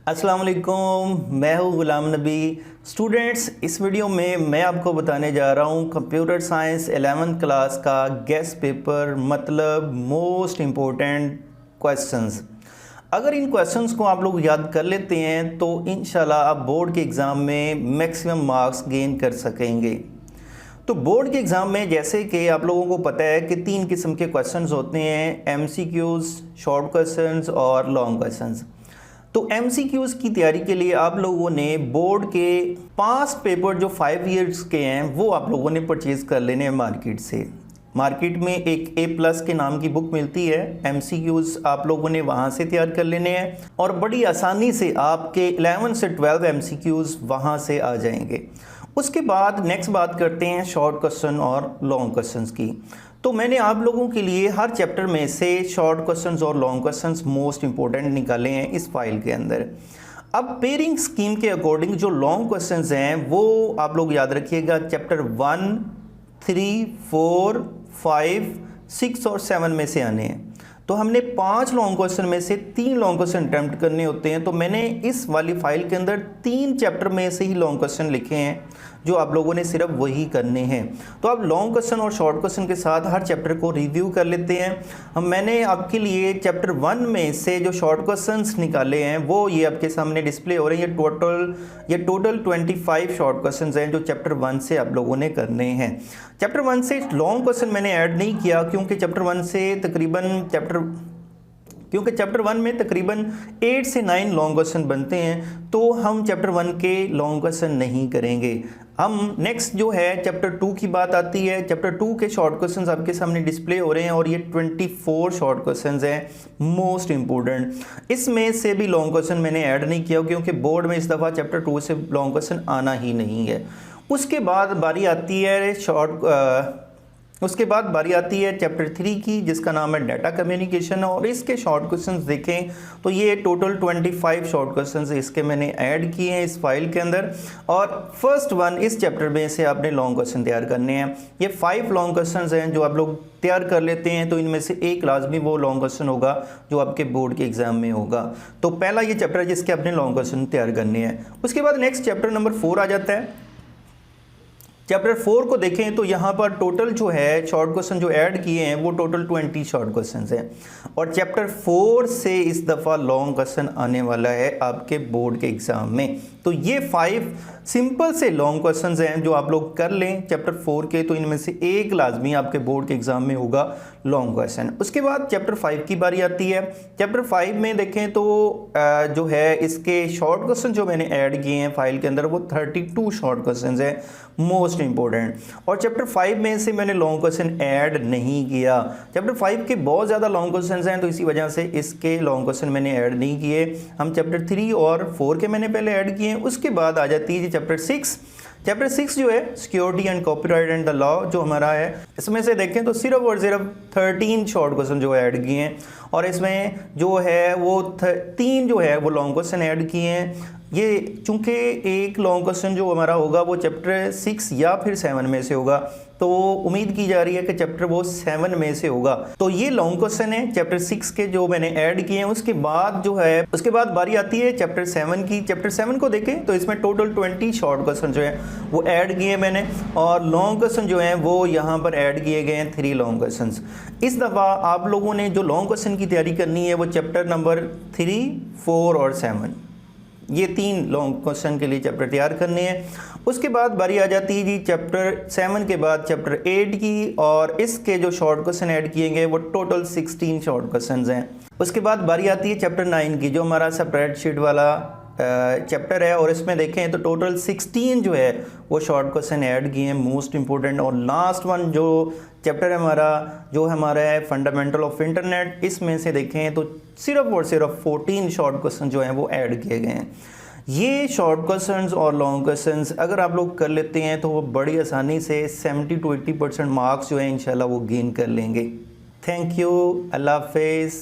अस्सलाम वालेकुम, मैं हूँ गुलाम नबी। स्टूडेंट्स, इस वीडियो में मैं आपको बताने जा रहा हूँ कंप्यूटर साइंस 11th क्लास का गेस्ट पेपर, मतलब मोस्ट इम्पोर्टेंट क्वेश्चंस। अगर इन क्वेश्चंस को आप लोग याद कर लेते हैं तो इंशाल्लाह आप बोर्ड के एग्ज़ाम में मैक्सिमम मार्क्स गेन कर सकेंगे। तो बोर्ड के एग्ज़ाम में जैसे कि आप लोगों को पता है कि 3 किस्म के क्वेश्चंस होते हैं, MCQs, शॉर्ट क्वेश्चंस और लॉन्ग क्वेश्चंस। तो MCQs की तैयारी के लिए आप लोगों ने बोर्ड के 5 पेपर जो 5 ईयर्स के हैं वो आप लोगों ने परचेज़ कर लेने हैं मार्केट से। मार्केट में एक A+ के नाम की बुक मिलती है, MCQs आप लोगों ने वहाँ से तैयार कर लेने हैं और बड़ी आसानी से आपके 11 से 12 MCQs वहाँ से आ जाएंगे। उसके बाद नेक्स्ट बात करते हैं शॉर्ट क्वेश्चन और लॉन्ग क्वेश्चंस की। तो मैंने आप लोगों के लिए हर चैप्टर में से शॉर्ट क्वेश्चंस और लॉन्ग क्वेश्चंस मोस्ट इंपॉर्टेंट निकाले हैं इस फाइल के अंदर। अब पेयरिंग स्कीम के अकॉर्डिंग जो लॉन्ग क्वेश्चंस हैं वो आप लोग याद रखिएगा, चैप्टर 1, 3, 4, 5, 6 और 7 में से आने हैं। तो हमने 5 लॉन्ग क्वेश्चन में से 3 लॉन्ग क्वेश्चन अटैम्प्ट करने होते हैं। तो मैंने इस वाली फाइल के अंदर 3 चैप्टर में से ही लॉन्ग क्वेश्चन लिखे हैं जो आप लोगों ने सिर्फ वही करने हैं। तो आप लॉन्ग क्वेश्चन और शॉर्ट क्वेश्चन के साथ हर चैप्टर को रिव्यू कर लेते हैं। मैंने आपके लिए चैप्टर 1 में से जो शॉर्ट क्वेश्चंस निकाले हैं वो ये आपके सामने डिस्प्ले हो रहे हैं। ये टोटल 25 शॉर्ट क्वेश्चंस हैं जो चैप्टर 1 से आप लोगों ने करने हैं। चैप्टर 1 से लॉन्ग क्वेश्चन मैंने ऐड नहीं किया क्योंकि चैप्टर 1 में तकरीबन 8 से 9 लॉन्ग क्वेश्चन बनते हैं, तो हम चैप्टर 1 के लॉन्ग क्वेश्चन नहीं करेंगे। हम नेक्स्ट जो है चैप्टर 2 की बात आती है। चैप्टर 2 के शॉर्ट क्वेश्चंस आपके सामने डिस्प्ले हो रहे हैं और ये 24 शॉर्ट क्वेश्चंस हैं मोस्ट इंपॉर्टेंट। इसमें से भी लॉन्ग क्वेश्चन मैंने ऐड नहीं किया क्योंकि बोर्ड में इस दफ़ा चैप्टर 2 से लॉन्ग क्वेश्चन आना ही नहीं है। उसके बाद बारी आती है चैप्टर 3 की, जिसका नाम है डाटा कम्युनिकेशन, और इसके शॉर्ट क्वेश्चंस देखें तो ये टोटल 25 शॉर्ट क्वेश्चंस इसके मैंने ऐड किए हैं इस फाइल के अंदर। और फर्स्ट वन इस चैप्टर में से आपने लॉन्ग क्वेश्चन तैयार करने हैं। ये 5 लॉन्ग क्वेश्चंस हैं जो आप लोग तैयार कर लेते हैं तो इनमें से एक लाजमी वो लॉन्ग क्वेश्चन होगा जो आपके बोर्ड के एग्जाम में होगा। तो पहला ये चैप्टर है जिसके आपने लॉन्ग क्वेश्चन तैयार करने हैं। उसके बाद नेक्स्ट चैप्टर नंबर 4 आ जाता है। चैप्टर 4 को देखें तो यहाँ पर टोटल जो है शॉर्ट क्वेश्चन जो ऐड किए हैं वो टोटल 20 शॉर्ट क्वेश्चन हैं और चैप्टर 4 से इस दफ़ा लॉन्ग क्वेश्चन आने वाला है आपके बोर्ड के एग्ज़ाम में। तो ये 5 सिंपल से लॉन्ग क्वेश्चन हैं जो आप लोग कर लें चैप्टर 4 के, तो इनमें से एक लाजमी आपके बोर्ड के एग्ज़ाम में होगा लॉन्ग क्वेश्चन। उसके बाद चैप्टर 5 की बारी आती है। चैप्टर 5 में देखें तो जो है इसके शॉर्ट क्वेश्चन जो मैंने ऐड किए हैं फाइल के अंदर वो 32 शॉर्ट क्वेश्चन हैं मोस्ट इंपॉर्टेंट। और चैप्टर 5 में से मैंने लॉन्ग क्वेश्चन ऐड नहीं किया। चैप्टर 5 के बहुत ज़्यादा लॉन्ग क्वेश्चन हैं तो इसी वजह से इसके लॉन्ग क्वेश्चन मैंने ऐड नहीं किए। हम चैप्टर 3 और 4 के मैंने पहले ऐड किए। उसके बाद आ जाती है चैप्टर 6। चैप्टर 6 जो है security and copyright and the law जो हमारा है, इसमें से देखें तो सिर्फ और सिर्फ 13 शॉर्ट क्वेश्चन जो ऐड किए हैं और इसमें जो है वो 3 जो है वो लॉन्ग क्वेश्चन ऐड किए हैं। ये चूंकि एक लॉन्ग क्वेश्चन जो हमारा होगा वो चैप्टर 6 या फिर 7 में से होगा, तो उम्मीद की जा रही है कि चैप्टर वो 7 में से होगा। तो ये लॉन्ग क्वेश्चन है चैप्टर 6 के जो मैंने ऐड किए हैं। उसके बाद बारी आती है चैप्टर 7 की। चैप्टर 7 को देखें तो इसमें टोटल 20 शॉर्ट क्वेश्चन जो है वो ऐड किए मैंने और लॉन्ग क्वेश्चन जो हैं वो यहाँ पर ऐड किए गए हैं 3 लॉन्ग क्वेश्चन। इस दफ़ा आप लोगों ने जो लॉन्ग क्वेश्चन की तैयारी करनी है वो चैप्टर नंबर 3, 4 और 7, ये 3 लॉन्ग क्वेश्चन के लिए चैप्टर तैयार करने हैं। उसके बाद बारी आ जाती है जी चैप्टर 7 के बाद चैप्टर 8 की, और इसके जो शॉर्ट क्वेश्चन ऐड किए गए वो टोटल 16 शॉर्ट क्वेश्चन हैं। उसके बाद बारी आती है चैप्टर 9 की जो हमारा स्प्रेडशीट वाला चैप्टर है और इसमें देखें तो टोटल 16 जो है वो शॉर्ट क्वेश्चन ऐड किए हैं मोस्ट इंपॉर्टेंट। और लास्ट वन जो चैप्टर है हमारा है फंडामेंटल ऑफ इंटरनेट, इसमें से देखें तो सिर्फ और सिर्फ 14 शॉर्ट क्वेश्चन जो हैं वो ऐड किए गए हैं। ये शॉर्ट क्वेश्चंस और लॉन्ग क्वेश्चंस अगर आप लोग कर लेते हैं तो वो बड़ी आसानी से 70 to 80% मार्क्स जो है इंशाल्लाह वो गेन कर लेंगे। थैंक यू, अल्लाह हाफिज़।